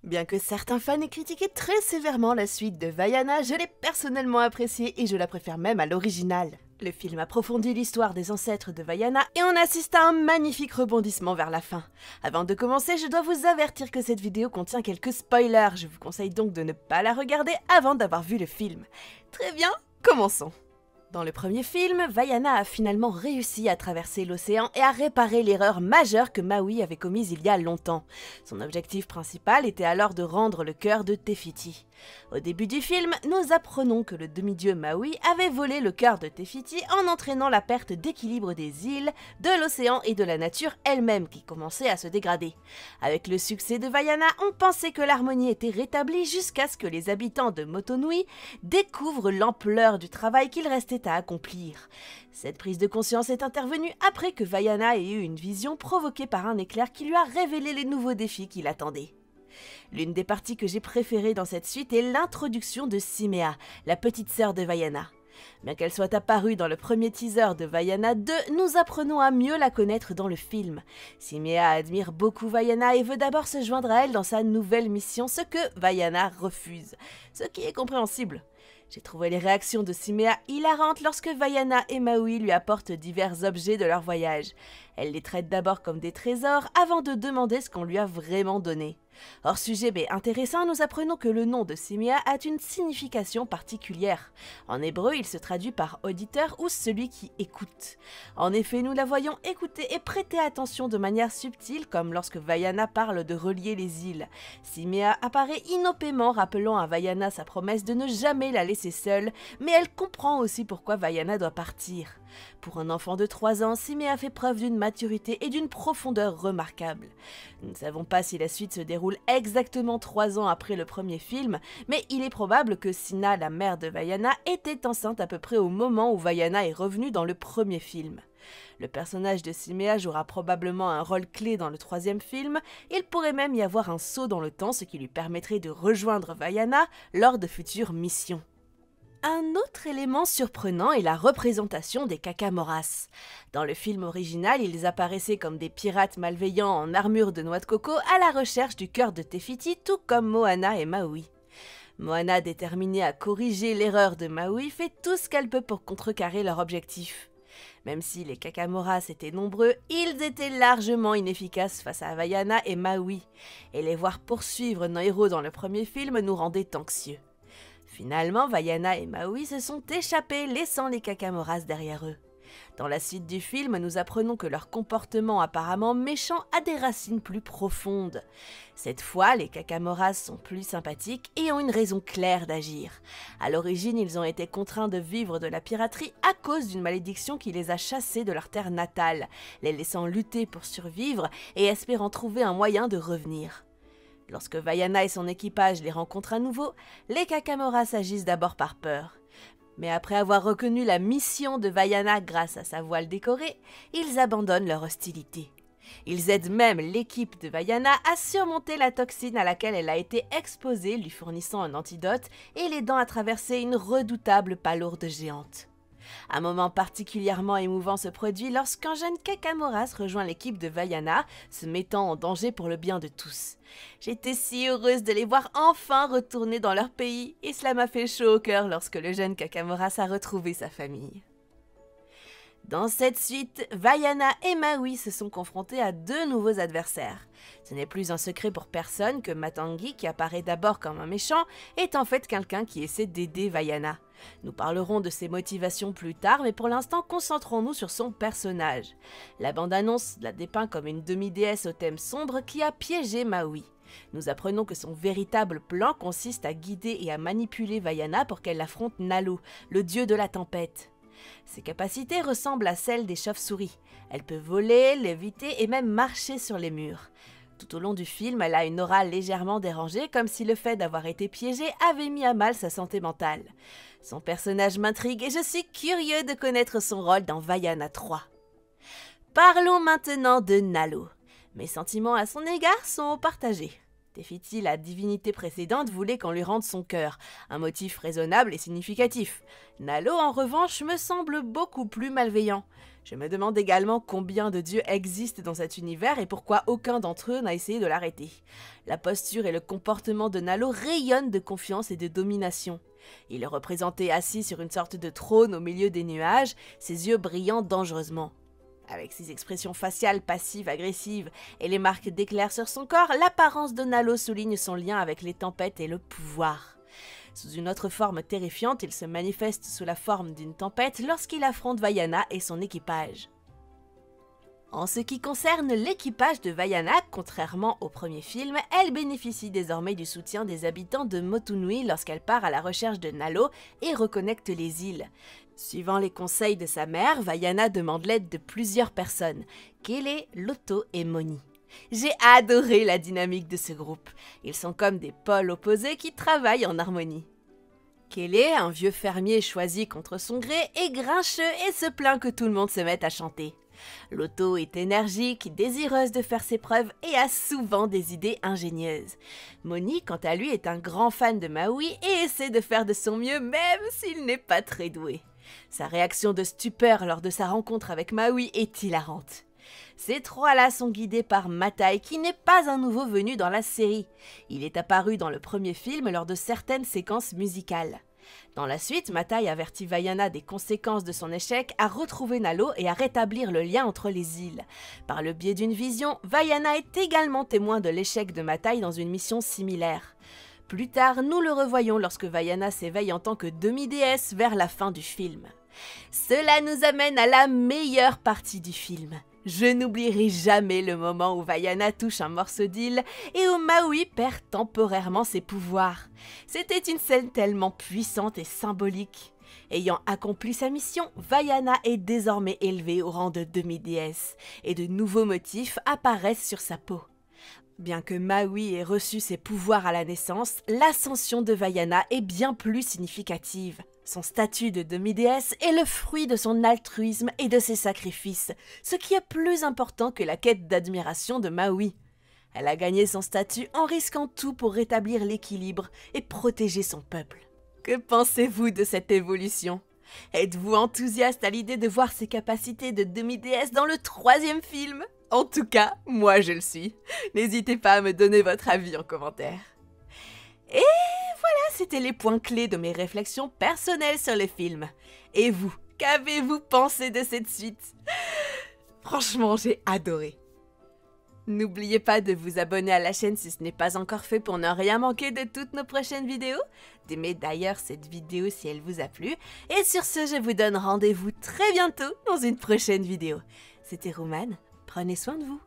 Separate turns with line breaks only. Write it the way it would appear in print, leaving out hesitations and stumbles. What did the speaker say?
Bien que certains fans aient critiqué très sévèrement la suite de Vaiana, je l'ai personnellement appréciée et je la préfère même à l'original. Le film approfondit l'histoire des ancêtres de Vaiana et on assiste à un magnifique rebondissement vers la fin. Avant de commencer, je dois vous avertir que cette vidéo contient quelques spoilers, je vous conseille donc de ne pas la regarder avant d'avoir vu le film. Très bien, commençons. Dans le premier film, Vaiana a finalement réussi à traverser l'océan et à réparer l'erreur majeure que Maui avait commise il y a longtemps. Son objectif principal était alors de rendre le cœur de Te Fiti. Au début du film, nous apprenons que le demi-dieu Maui avait volé le cœur de Te Fiti en entraînant la perte d'équilibre des îles, de l'océan et de la nature elle-même qui commençait à se dégrader. Avec le succès de Vaiana, on pensait que l'harmonie était rétablie jusqu'à ce que les habitants de Motonui découvrent l'ampleur du travail qu'il restait à accomplir. Cette prise de conscience est intervenue après que Vaiana ait eu une vision provoquée par un éclair qui lui a révélé les nouveaux défis qui l'attendaient. L'une des parties que j'ai préférées dans cette suite est l'introduction de Simea, la petite sœur de Vaiana. Bien qu'elle soit apparue dans le premier teaser de Vaiana 2, nous apprenons à mieux la connaître dans le film. Simea admire beaucoup Vaiana et veut d'abord se joindre à elle dans sa nouvelle mission, ce que Vaiana refuse, ce qui est compréhensible. J'ai trouvé les réactions de Simea hilarantes lorsque Vaiana et Maui lui apportent divers objets de leur voyage. Elle les traite d'abord comme des trésors avant de demander ce qu'on lui a vraiment donné. Hors sujet mais intéressant, nous apprenons que le nom de Simea a une signification particulière. En hébreu, il se traduit par auditeur ou celui qui écoute. En effet, nous la voyons écouter et prêter attention de manière subtile, comme lorsque Vaiana parle de relier les îles. Simea apparaît inopément, rappelant à Vaiana sa promesse de ne jamais la laisser seule, mais elle comprend aussi pourquoi Vaiana doit partir. Pour un enfant de 3 ans, Simea fait preuve d'une maturité et d'une profondeur remarquables. Nous ne savons pas si la suite se déroule exactement 3 ans après le premier film, mais il est probable que Sina, la mère de Vaiana, était enceinte à peu près au moment où Vaiana est revenue dans le premier film. Le personnage de Simea jouera probablement un rôle clé dans le troisième film, il pourrait même y avoir un saut dans le temps, ce qui lui permettrait de rejoindre Vaiana lors de futures missions. Un autre élément surprenant est la représentation des Kakamoras. Dans le film original, ils apparaissaient comme des pirates malveillants en armure de noix de coco à la recherche du cœur de Te Fiti, tout comme Moana et Maui. Moana, déterminée à corriger l'erreur de Maui, fait tout ce qu'elle peut pour contrecarrer leur objectif. Même si les Kakamoras étaient nombreux, ils étaient largement inefficaces face à Vaiana et Maui, et les voir poursuivre nos héros dans le premier film nous rendait anxieux. Finalement, Vaiana et Maui se sont échappés, laissant les Kakamoras derrière eux. Dans la suite du film, nous apprenons que leur comportement apparemment méchant a des racines plus profondes. Cette fois, les Kakamoras sont plus sympathiques et ont une raison claire d'agir. À l'origine, ils ont été contraints de vivre de la piraterie à cause d'une malédiction qui les a chassés de leur terre natale, les laissant lutter pour survivre et espérant trouver un moyen de revenir. Lorsque Vaiana et son équipage les rencontrent à nouveau, les Kakamoras agissent d'abord par peur. Mais après avoir reconnu la mission de Vaiana grâce à sa voile décorée, ils abandonnent leur hostilité. Ils aident même l'équipe de Vaiana à surmonter la toxine à laquelle elle a été exposée, lui fournissant un antidote et l'aidant à traverser une redoutable palourde géante. Un moment particulièrement émouvant se produit lorsqu'un jeune Kakamoras rejoint l'équipe de Vaiana, se mettant en danger pour le bien de tous. J'étais si heureuse de les voir enfin retourner dans leur pays, et cela m'a fait chaud au cœur lorsque le jeune Kakamoras a retrouvé sa famille. Dans cette suite, Vaiana et Maui se sont confrontés à 2 nouveaux adversaires. Ce n'est plus un secret pour personne que Matangi, qui apparaît d'abord comme un méchant, est en fait quelqu'un qui essaie d'aider Vaiana. Nous parlerons de ses motivations plus tard, mais pour l'instant concentrons-nous sur son personnage. La bande-annonce la dépeint comme une demi-déesse au thème sombre qui a piégé Maui. Nous apprenons que son véritable plan consiste à guider et à manipuler Vaiana pour qu'elle affronte Nalo, le dieu de la tempête. Ses capacités ressemblent à celles des chauves-souris. Elle peut voler, léviter et même marcher sur les murs. Tout au long du film, elle a une aura légèrement dérangée, comme si le fait d'avoir été piégée avait mis à mal sa santé mentale. Son personnage m'intrigue et je suis curieux de connaître son rôle dans Vaiana 3. Parlons maintenant de Nalo. Mes sentiments à son égard sont partagés. Te Fiti, la divinité précédente, voulait qu'on lui rende son cœur, un motif raisonnable et significatif. Nalo, en revanche, me semble beaucoup plus malveillant. Je me demande également combien de dieux existent dans cet univers et pourquoi aucun d'entre eux n'a essayé de l'arrêter. La posture et le comportement de Nalo rayonnent de confiance et de domination. Il est représenté assis sur une sorte de trône au milieu des nuages, ses yeux brillant dangereusement. Avec ses expressions faciales passives-agressives et les marques d'éclairs sur son corps, l'apparence de Nalo souligne son lien avec les tempêtes et le pouvoir. Sous une autre forme terrifiante, il se manifeste sous la forme d'une tempête lorsqu'il affronte Vaiana et son équipage. En ce qui concerne l'équipage de Vaiana, contrairement au premier film, elle bénéficie désormais du soutien des habitants de Motunui lorsqu'elle part à la recherche de Nalo et reconnecte les îles. Suivant les conseils de sa mère, Vaiana demande l'aide de plusieurs personnes, Kele, Loto et Moni. J'ai adoré la dynamique de ce groupe. Ils sont comme des pôles opposés qui travaillent en harmonie. Kele, un vieux fermier choisi contre son gré, est grincheux et se plaint que tout le monde se mette à chanter. Loto est énergique, désireuse de faire ses preuves et a souvent des idées ingénieuses. Moni, quant à lui, est un grand fan de Maui et essaie de faire de son mieux même s'il n'est pas très doué. Sa réaction de stupeur lors de sa rencontre avec Maui est hilarante. Ces trois-là sont guidés par Matai, qui n'est pas un nouveau venu dans la série. Il est apparu dans le premier film lors de certaines séquences musicales. Dans la suite, Matai avertit Vaiana des conséquences de son échec à retrouver Nalo et à rétablir le lien entre les îles. Par le biais d'une vision, Vaiana est également témoin de l'échec de Matai dans une mission similaire. Plus tard, nous le revoyons lorsque Vaiana s'éveille en tant que demi-déesse vers la fin du film. Cela nous amène à la meilleure partie du film. Je n'oublierai jamais le moment où Vaiana touche un morceau d'île et où Maui perd temporairement ses pouvoirs. C'était une scène tellement puissante et symbolique. Ayant accompli sa mission, Vaiana est désormais élevée au rang de demi-déesse et de nouveaux motifs apparaissent sur sa peau. Bien que Maui ait reçu ses pouvoirs à la naissance, l'ascension de Vaiana est bien plus significative. Son statut de demi-déesse est le fruit de son altruisme et de ses sacrifices, ce qui est plus important que la quête d'admiration de Maui. Elle a gagné son statut en risquant tout pour rétablir l'équilibre et protéger son peuple. Que pensez-vous de cette évolution? Êtes-vous enthousiaste à l'idée de voir ses capacités de demi-déesse dans le troisième film? En tout cas, moi je le suis. N'hésitez pas à me donner votre avis en commentaire. Et voilà, c'était les points clés de mes réflexions personnelles sur le film. Et vous, qu'avez-vous pensé de cette suite? Franchement, j'ai adoré. N'oubliez pas de vous abonner à la chaîne si ce n'est pas encore fait pour ne rien manquer de toutes nos prochaines vidéos. D'aimer d'ailleurs cette vidéo si elle vous a plu. Et sur ce, je vous donne rendez-vous très bientôt dans une prochaine vidéo. C'était Roman, prenez soin de vous.